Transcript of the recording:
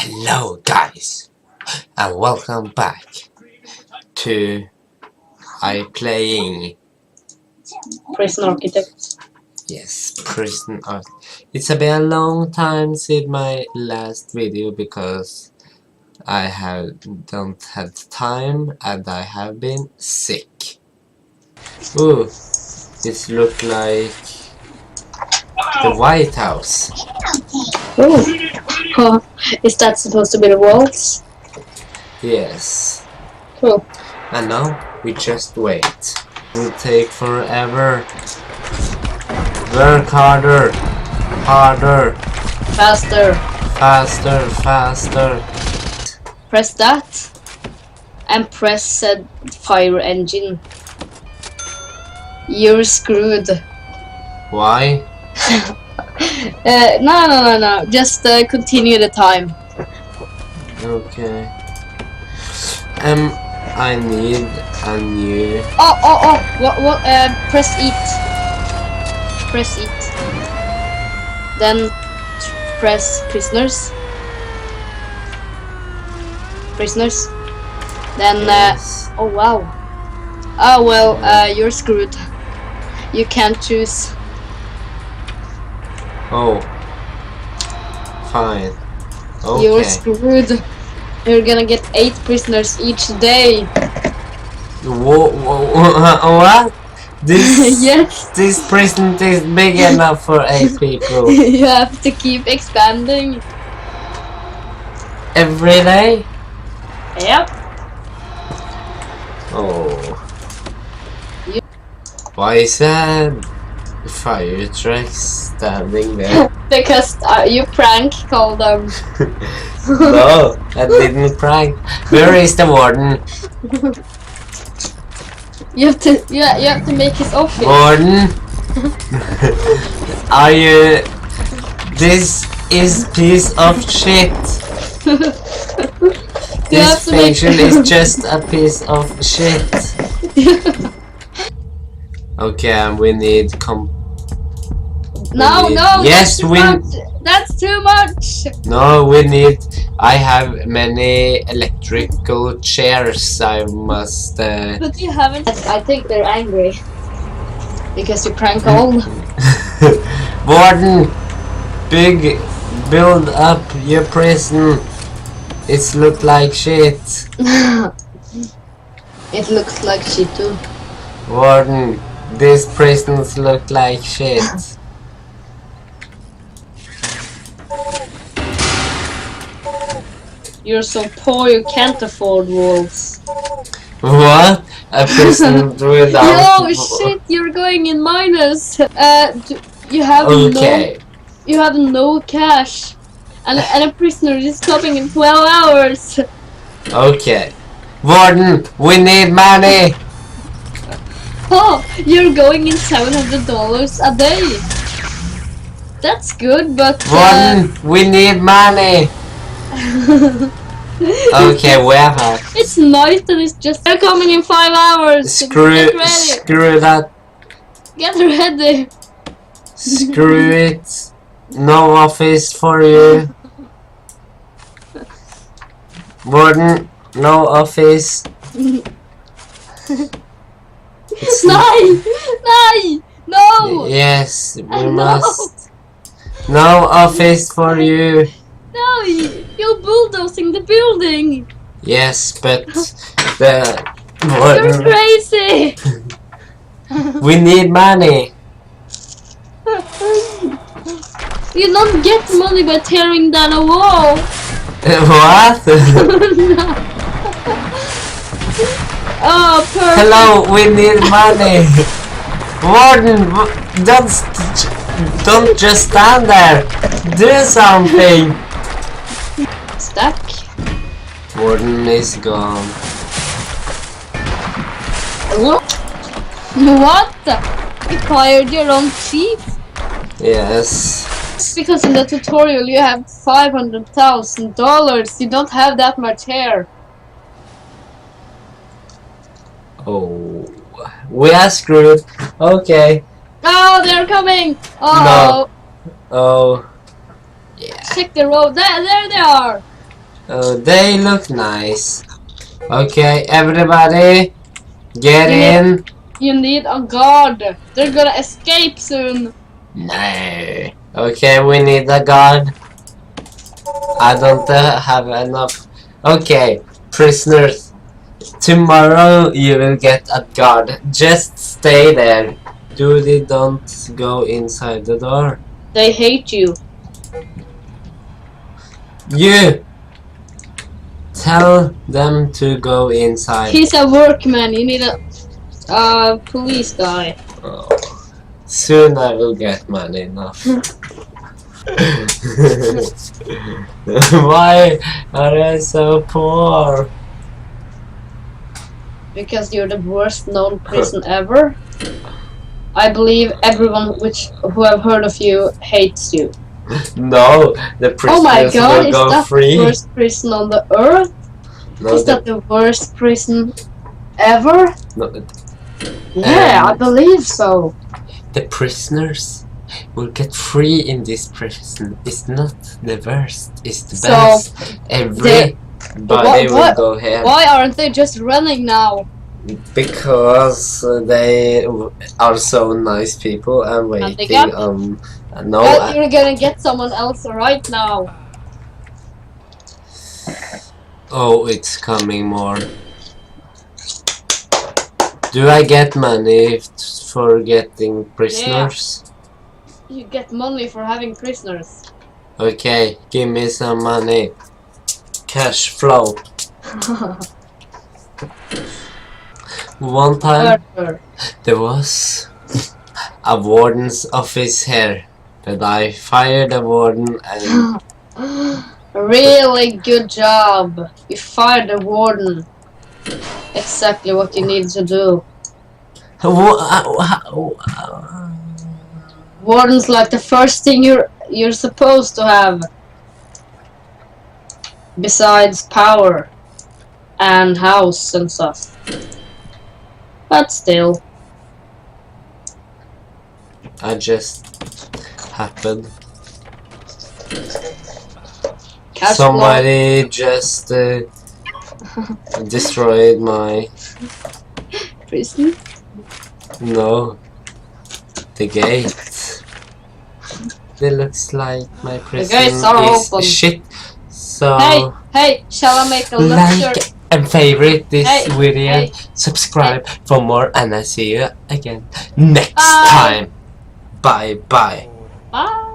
Hello guys, and welcome back to I playing Prison Architect. yes, Prison Art. It's been a long time since my last video because I don't had time and I have been sick. Ooh, it look like the White House. Oh, is that supposed to be the walls? Yes. Cool. And now we just wait. It will take forever. Work harder. Harder. Faster. Faster. Faster. Press that. And press said fire engine. You're screwed. Why? No. Just continue the time. Okay. I need a new... Oh. What? Press eat. Press eat. Then press prisoners. Prisoners. Then Yes. oh wow. Oh well, you're screwed. You can't choose. Oh. Fine. Okay. You're screwed. You're gonna get 8 prisoners each day. What? This Yes. this prison is big enough for 8 people. You have to keep expanding. Every day? Yep. Oh. Why is that fire truck standing there? Because you prank called them. No, I didn't prank. Where is the warden? You have to make his office. Warden? Are you... This is piece of shit. You have This to make- station is just a piece of shit. Okay, and we need No, Yes, that's too much. That's too much. No, we need... I have many electrical chairs. I must... But you haven't. I think they're angry because you prank all. Warden! Build up your prison. It's look like shit. It looks like shit too. Warden, these prisons look like shit. You're so poor you can't afford walls. What? A prison without... Oh shit! You're going in minus. You have Okay. you have no cash, and a prisoner is coming in 12 hours. Okay. Warden, we need money. Oh, you're going in $700 a day. That's good, but Warden, we need money. Okay, where? it's night and it's just they're coming in 5 hours. Get ready. Screw that. Get ready. Screw it. No office for you. Warden, no office. No. Yes, we No. must. No office for you. No, you're bulldozing the building. Yes, but the You're warden, crazy. we need money. You don't get money by tearing down a wall. What? Oh, perfect. Hello, we need money. Warden, don't just stand there. Do something. Stuck. Warden is gone. What? You fired your own chief? Yes. Because in the tutorial you have $500,000. You don't have that much hair. Oh, we are screwed. Okay. Oh, they're coming. Oh, Oh. Yeah. check the road. There they are. Oh, they look nice. Okay, everybody, get in. You need a guard. They're gonna escape soon. No. Okay, we need a guard. I don't have enough. Okay, prisoners. Tomorrow you will get a guard. Just stay there. Duty, don't go inside the door. They hate you. You! Tell them to go inside. He's a workman. You need a police guy. Oh. Soon I will get money enough. Why are I so poor? Because you're the worst known prison ever. I believe everyone who have heard of you hates you. No, the prisoners Oh my god, will is go that free. the worst prison on the earth? No, Is that the worst prison ever? no, Yeah, I believe so. the prisoners will get free in this prison. It's not the worst, it's the So, best. Everybody will what- go here. Why aren't they just running now? Because they are so nice people and waiting Handicap? on. No, Well, you're gonna get someone else right now. oh, it's coming more. Do I get money for getting prisoners? You get money for having prisoners. Okay, give me some money. Cash flow. One time Murder. there was a warden's office here, but I fired the warden and Really good job. You fired the warden. Exactly what you need to do. Warden's like the first thing you're supposed to have. Besides power and house and stuff. But still. I just happened. Cash Somebody just destroyed my prison. no the gate. It looks like my prison gates are is open. shit. So Hey, shall I make a like lecture? and favorite this Hey, video, hey, subscribe for more, and I see you again next Bye. time. Bye bye. Bye.